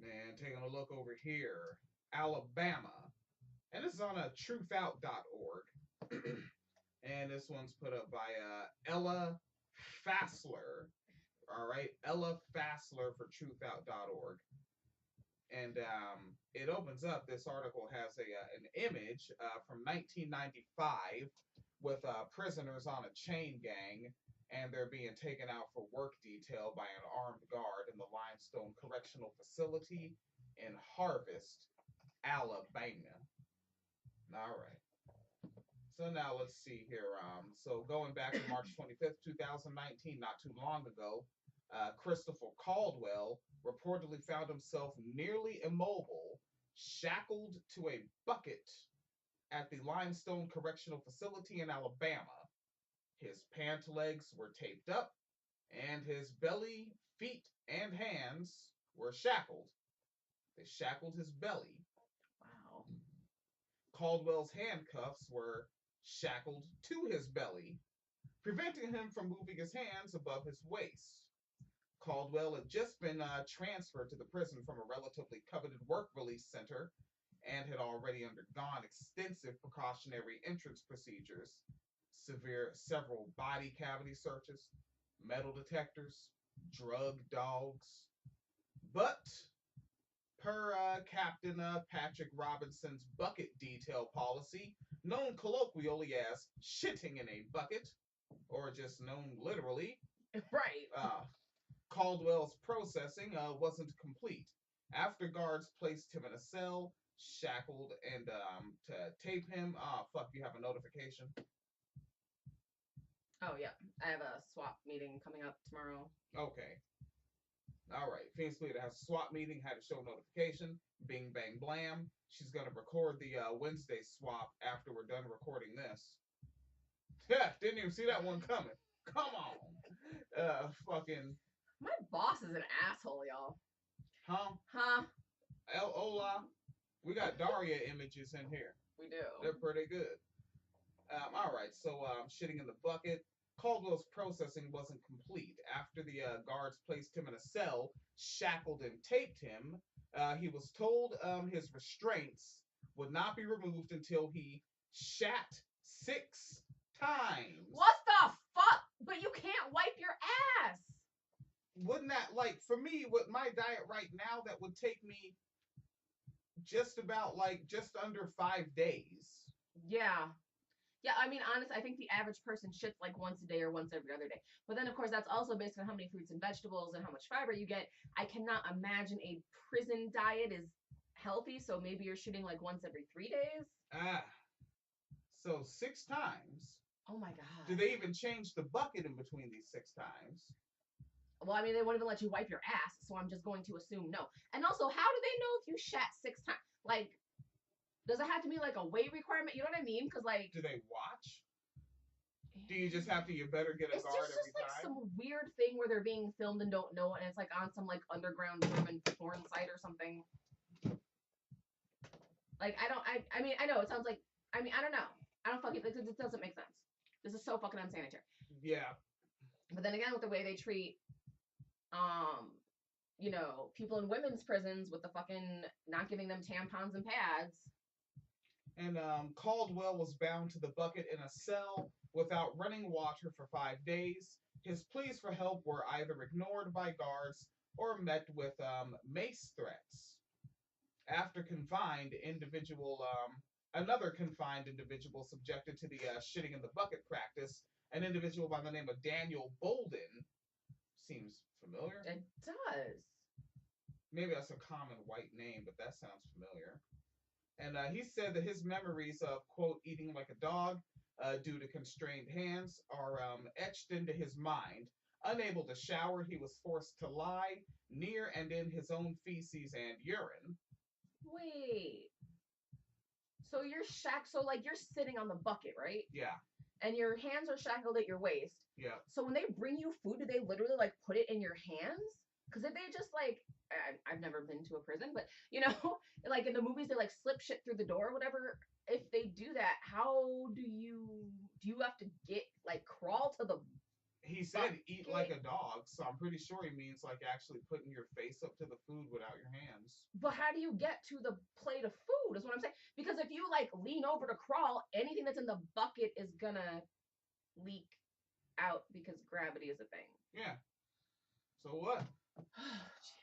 And taking a look over here, Alabama. And this is on a truthout.org. And this one's put up by Ella Fassler. All right, Ella Fassler for truthout.org. And it opens up. This article has an image from 1995 with prisoners on a chain gang, and they're being taken out for work detail by an armed guard in the Limestone Correctional Facility in Harvest, Alabama. All right. So now let's see here. So going back to March 25th, 2019, not too long ago, Christopher Caldwell reportedly found himself nearly immobile, shackled to a bucket at the Limestone Correctional Facility in Alabama. His pant legs were taped up, and his belly, feet, and hands were shackled. They shackled his belly. Wow. Caldwell's handcuffs were shackled to his belly, preventing him from moving his hands above his waist. Caldwell had just been transferred to the prison from a relatively coveted work release center and had already undergone extensive precautionary entrance procedures, several body cavity searches, metal detectors, drug dogs. But per Captain Patrick Robinson's bucket detail policy, known colloquially as shitting in a bucket, or just known literally, Right. Caldwell's processing wasn't complete. After guards placed him in a cell, shackled, and to tape him, fuck, you have a notification. Oh yeah, I have a swap meeting coming up tomorrow. Okay. All right. Phoenix Leader has a swap meeting, had a show notification. Bing, bang, blam. She's going to record the Wednesday swap after we're done recording this. Yeah, didn't even see that one coming. Come on. Fucking. My boss is an asshole, y'all. Huh? Huh? Hola. We got Daria images in here. We do. They're pretty good. All right, so shitting in the bucket. Caldwell's processing wasn't complete. After the guards placed him in a cell, shackled and taped him, he was told his restraints would not be removed until he shat 6 times. What the fuck? But you can't wipe your ass. Wouldn't that, like, for me, with my diet right now, that would take me just about, like, just under 5 days. Yeah. Yeah, I mean, honestly, I think the average person shits like once a day or once every other day. But then, of course, that's also based on how many fruits and vegetables and how much fiber you get. I cannot imagine a prison diet is healthy, so maybe you're shitting like once every 3 days. So 6 times. Oh my god. Do they even change the bucket in between these 6 times? Well, I mean, they won't even let you wipe your ass, so I'm just going to assume no. And also, how do they know if you shat 6 times? Like, does it have to be like a weight requirement? You know what I mean? Because like, do they watch? Do you just have to? You better get a guard every like time. Some weird thing where they're being filmed and don't know it, and it's like on some like underground German porn site or something. Like I mean I know it sounds like I don't know. I don't fucking it doesn't make sense. This is so fucking unsanitary. Yeah. But then again, with the way they treat you know, people in women's prisons with the fucking not giving them tampons and pads. And Caldwell was bound to the bucket in a cell without running water for 5 days. His pleas for help were either ignored by guards or met with mace threats. After another confined individual subjected to the shitting in the bucket practice, an individual by the name of Daniel Bolden, seems familiar? It does. Maybe that's a common white name, but that sounds familiar. And he said that his memories of, quote, eating like a dog due to constrained hands are etched into his mind. Unable to shower, he was forced to lie near and in his own feces and urine. Wait. So so like you're sitting on the bucket, right? Yeah. And your hands are shackled at your waist. Yeah. So when they bring you food, do they literally like put it in your hands? Because if they just like, I've never been to a prison, but you know, like in the movies, they like slip shit through the door or whatever. If they do that, how do you have to get like crawl to the He said eat like a dog, so I'm pretty sure he means like actually putting your face up to the food without your hands. But how do you get to the plate of food is what I'm saying. Because if you like lean over to crawl, anything that's in the bucket is gonna leak out because gravity is a thing. Yeah. So what? Jesus.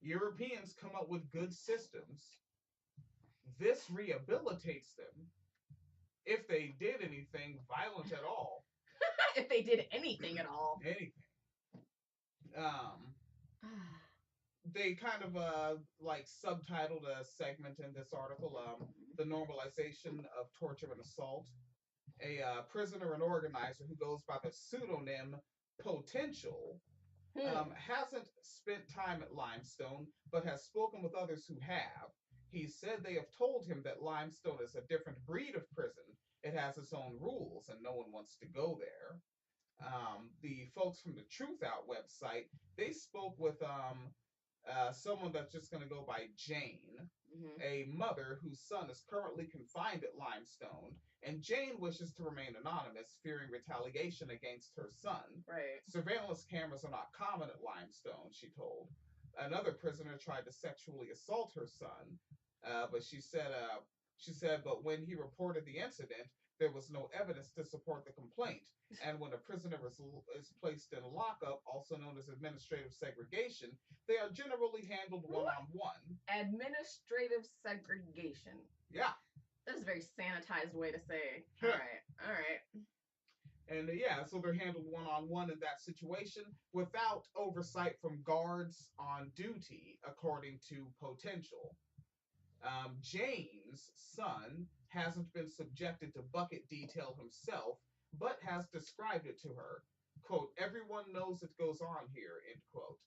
Europeans come up with good systems. This rehabilitates them if they did anything violent at all. If they did anything at all. Anything. They kind of like subtitled a segment in this article, the normalization of torture and assault. A prisoner and organizer who goes by the pseudonym Potential hasn't spent time at Limestone, but has spoken with others who have. He said they have told him that Limestone is a different breed of prison. It has its own rules, and no one wants to go there. The folks from the Truthout website, they spoke with someone that's just going to go by Jane, a mother whose son is currently confined at Limestone, and Jane wishes to remain anonymous, fearing retaliation against her son. Right. Surveillance cameras are not common at Limestone, she told. Another prisoner tried to sexually assault her son, but she said, but when he reported the incident, there was no evidence to support the complaint. And when a prisoner is placed in lockup, also known as administrative segregation, they are generally handled one-on-one. Administrative segregation. Yeah. That is a very sanitized way to say. All right. And so they're handled one-on-one in that situation without oversight from guards on duty, according to Potential. Jane's son hasn't been subjected to bucket detail himself, but has described it to her. Quote, everyone knows it goes on here, end quote.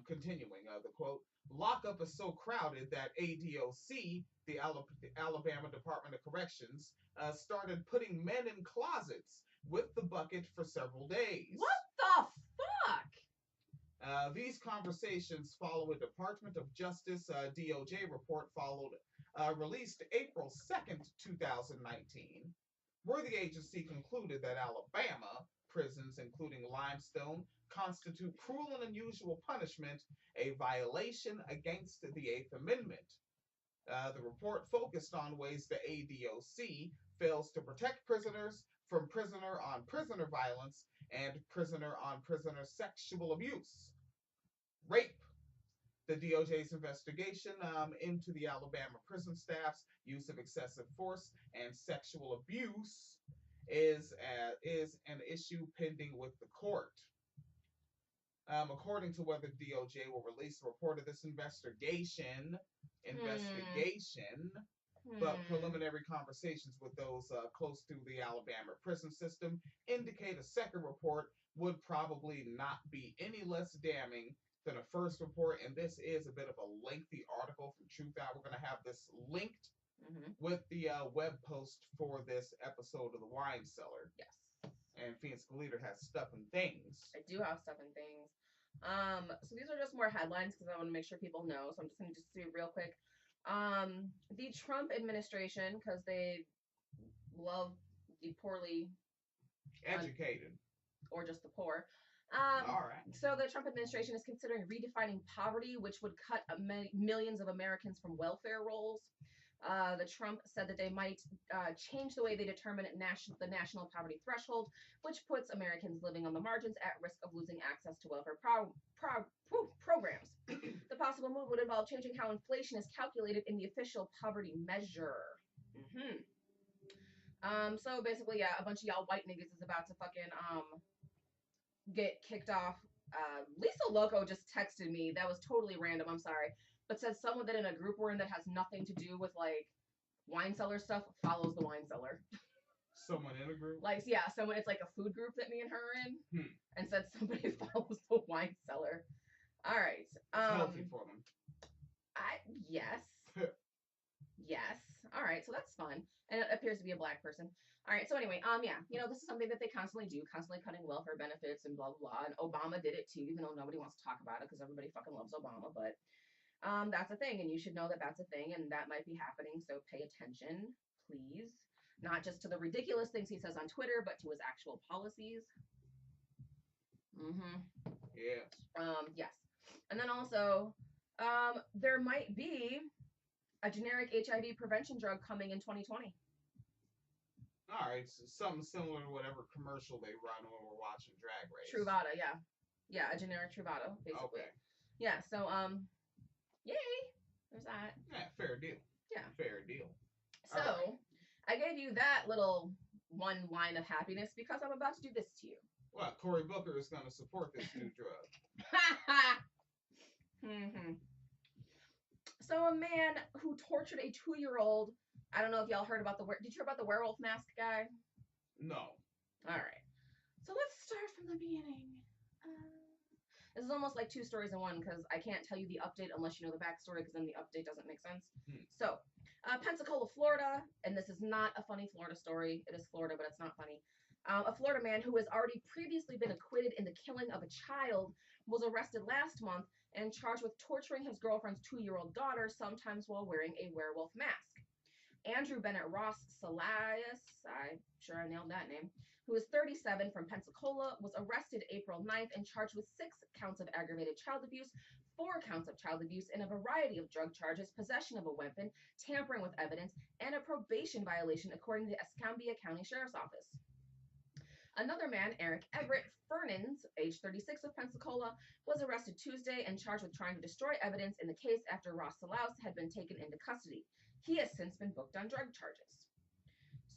Continuing, the quote, lockup is so crowded that ADOC, the Alabama Department of Corrections, started putting men in closets with the bucket for several days. What the fuck? These conversations follow a Department of Justice DOJ report released April 2nd, 2019, where the agency concluded that Alabama prisons, including Limestone, constitute cruel and unusual punishment, a violation against the Eighth Amendment. The report focused on ways the ADOC fails to protect prisoners from prisoner-on-prisoner violence and prisoner-on-prisoner sexual abuse. Rape. The DOJ's investigation into the Alabama prison staff's use of excessive force and sexual abuse is an issue pending with the court. According to whether DOJ will release a report of this investigation, but preliminary conversations with those close to the Alabama prison system indicate a second report would probably not be any less damning than a first report, and this is a bit of a lengthy article from Truthout. We're going to have this linked with the web post for this episode of The Wine Cellar. Yes. And Phoenix Leader has stuff and things. I do have stuff and things. So these are just more headlines because I want to make sure people know. So I'm just going to do real quick. The Trump administration, because they love the poorly educated or just the poor. All right. So the Trump administration is considering redefining poverty, which would cut millions of Americans from welfare rolls. The Trump said that they might change the way they determine the national poverty threshold, which puts Americans living on the margins at risk of losing access to welfare programs. The possible move would involve changing how inflation is calculated in the official poverty measure. So basically, yeah, a bunch of y'all white niggas is about to fucking get kicked off. Lisa Loco just texted me. That was totally random. I'm sorry. But said someone that in a group we're in that has nothing to do with like wine cellar stuff follows the wine cellar. Someone in a group? Like, yeah, someone, it's like a food group that me and her are in. And said somebody follows the wine cellar. All right. It's healthy for them. Yes. Yes. All right. So that's fun. And it appears to be a black person. All right. So anyway, yeah, you know, this is something that they constantly do, constantly cutting welfare benefits and blah, blah, blah. And Obama did it too, even though nobody wants to talk about it because everybody fucking loves Obama. But that's a thing. And you should know that that's a thing and that might be happening. So pay attention, please. Not just to the ridiculous things he says on Twitter, but to his actual policies. Mm-hmm. Yes. Yes. And then also, there might be a generic HIV prevention drug coming in 2020. All right, so something similar to whatever commercial they run when we're watching Drag Race. Truvada, yeah. Yeah, a generic Truvada, basically. Okay. Yeah, so, yay! There's that. Yeah, fair deal. Yeah. Fair deal. So, I gave you that little one line of happiness because I'm about to do this to you. Well, Cory Booker is going to support this new drug. Mm-hmm. So, a man who tortured a 2-year-old. I don't know if y'all heard about did you hear about the werewolf mask guy? No. All right. So let's start from the beginning. This is almost like 2 stories in one because I can't tell you the update unless you know the backstory because then the update doesn't make sense. So, Pensacola, Florida, and this is not a funny Florida story. It is Florida, but it's not funny. A Florida man who has already previously been acquitted in the killing of a child was arrested last month and charged with torturing his girlfriend's 2-year-old daughter, sometimes while wearing a werewolf mask. Andrew Bennett Ross Salias, I'm sure I nailed that name, who is 37 from Pensacola, was arrested April 9th and charged with 6 counts of aggravated child abuse, 4 counts of child abuse, and a variety of drug charges, possession of a weapon, tampering with evidence, and a probation violation, according to the Escambia County Sheriff's Office. Another man, Eric Everett Fernins, age 36 of Pensacola, was arrested Tuesday and charged with trying to destroy evidence in the case after Ross Salaus had been taken into custody. He has since been booked on drug charges.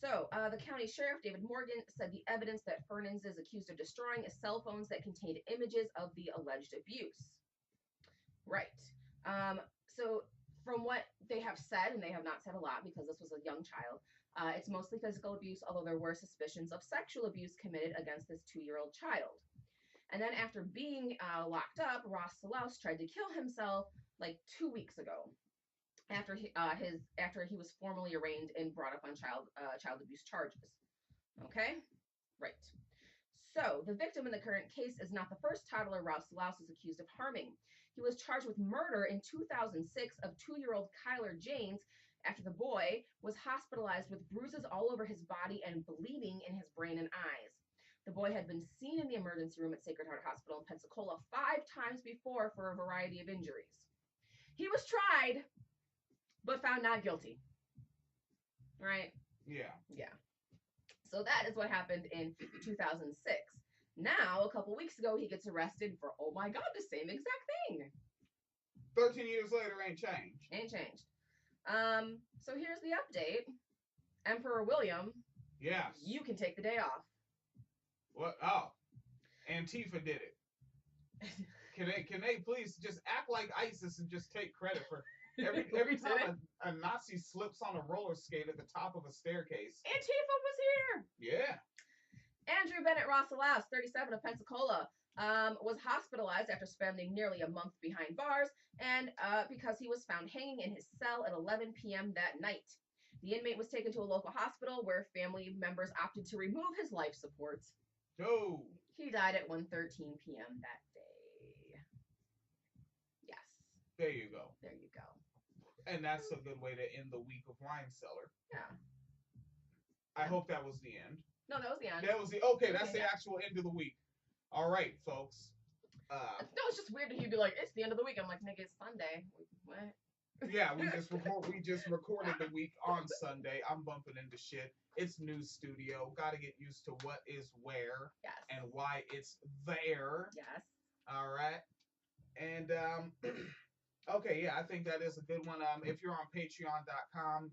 So, the county sheriff, David Morgan, said the evidence that Fernins is accused of destroying is cell phones that contained images of the alleged abuse. Right. So, from what they have said, and they have not said a lot because this was a young child, it's mostly physical abuse, although there were suspicions of sexual abuse committed against this 2-year-old child. And then after being locked up, Ross Salaus tried to kill himself like 2 weeks ago. After he was formally arraigned and brought up on child abuse charges. Okay, right. So the victim in the current case is not the first toddler Ross Salaus is accused of harming. He was charged with murder in 2006 of 2-year-old Kyler James after the boy was hospitalized with bruises all over his body and bleeding in his brain and eyes. The boy had been seen in the emergency room at Sacred Heart Hospital in Pensacola 5 times before for a variety of injuries. He was tried, but found not guilty. Right? Yeah. Yeah. So that is what happened in 2006. Now, a couple weeks ago, he gets arrested for, oh my God, the same exact thing. 13 years later, ain't changed. Ain't changed. So here's the update. Emperor William. Yes. You can take the day off. What? Oh. Antifa did it. Can they please just act like ISIS and just take credit for every time a Nazi slips on a roller skate at the top of a staircase? Antifa was here. Yeah. Andrew Bennett Ross Salaus, 37 of Pensacola, was hospitalized after spending nearly a month behind bars and because he was found hanging in his cell at 11 p.m. that night. The inmate was taken to a local hospital where family members opted to remove his life supports. Oh. He died at 1:13 p.m. that day. Yes. There you go. There you go. And that's a good way to end the week of Wine Cellar. Yeah. I hope that was the end. No, that was the end. That was the okay. That's the actual end of the week. All right, folks. No, it's just weird that he'd be like, "It's the end of the week." I'm like, "Nigga, it's Sunday." What? Yeah, we just recorded the week on Sunday. I'm bumping into shit. It's new studio. Got to get used to what is where. Yes. And why it's there. Yes. All right. And okay, yeah, I think that is a good one. If you're on patreon.com,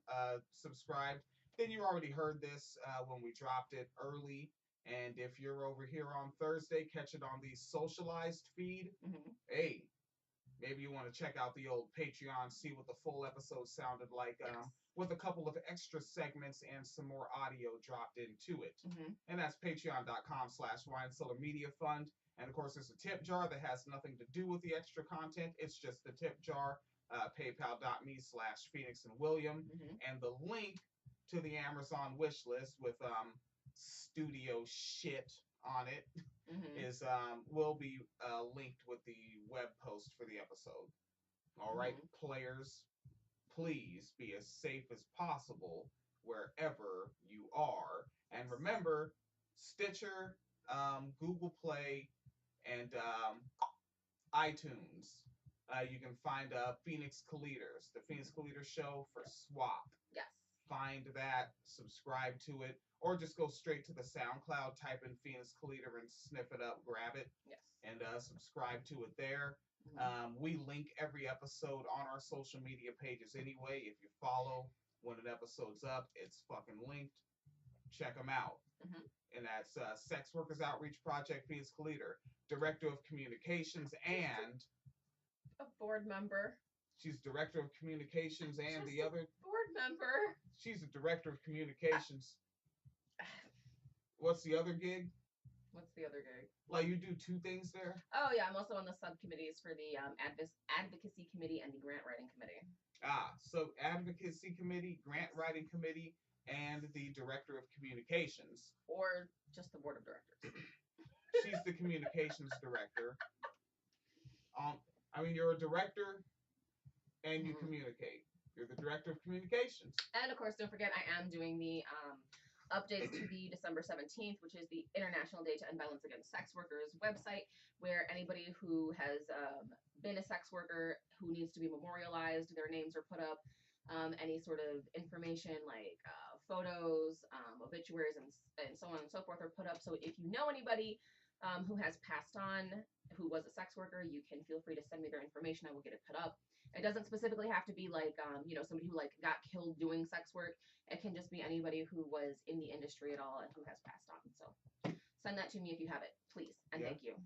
subscribed, then you already heard this when we dropped it early. And if you're over here on Thursday, catch it on the socialized feed. Mm-hmm. Hey, maybe you want to check out the old Patreon, see what the full episode sounded like, with a couple of extra segments and some more audio dropped into it. Mm-hmm. And that's patreon.com/WineCellar Media Fund. And of course, there's a tip jar that has nothing to do with the extra content. It's just the tip jar, paypal.me/Phoenix and William. Mm-hmm. And the link to the Amazon wish list with studio shit on it is will be linked with the web post for the episode. All right, players, please be as safe as possible wherever you are. And remember, Stitcher, Google Play, and iTunes. You can find Phoenix Colliders, the Phoenix Colliders show for SWAP. Yes. Find that, subscribe to it, or just go straight to the SoundCloud, type in Phoenix Collider and sniff it up, grab it, Yes. and subscribe to it there. We link every episode on our social media pages anyway. If you follow when an episode's up, it's fucking linked. Check them out. And that's Sex Workers Outreach Project, Phoenix Collider, Director of Communications, and a board member. She's Director of Communications and Just the other board member. She's a Director of Communications. What's the other gig? What's the other gig? Like, you do two things there? Oh, yeah. I'm also on the subcommittees for the Advocacy Committee and the Grant Writing Committee. So Advocacy Committee, Grant Writing Committee, and the Director of Communications. Or just the Board of Directors. She's the Communications Director. I mean, you're a director, and you communicate. You're the Director of Communications. And, of course, don't forget, I am doing the updates to the December 17th, which is the International Day to End Violence Against Sex Workers website, where anybody who has been a sex worker who needs to be memorialized, their names are put up, any sort of information like photos, obituaries, and so on and so forth are put up. So if you know anybody who has passed on, who was a sex worker, you can feel free to send me their information. I will get it put up. It doesn't specifically have to be like, somebody who like got killed doing sex work. It can just be anybody who was in the industry at all and who has passed on. So send that to me if you have it, please. And thank you.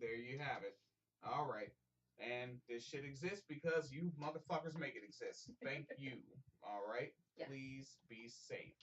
There you have it. All right. And this shit exists because you motherfuckers make it exist. Thank you. All right. Yes. Please be safe.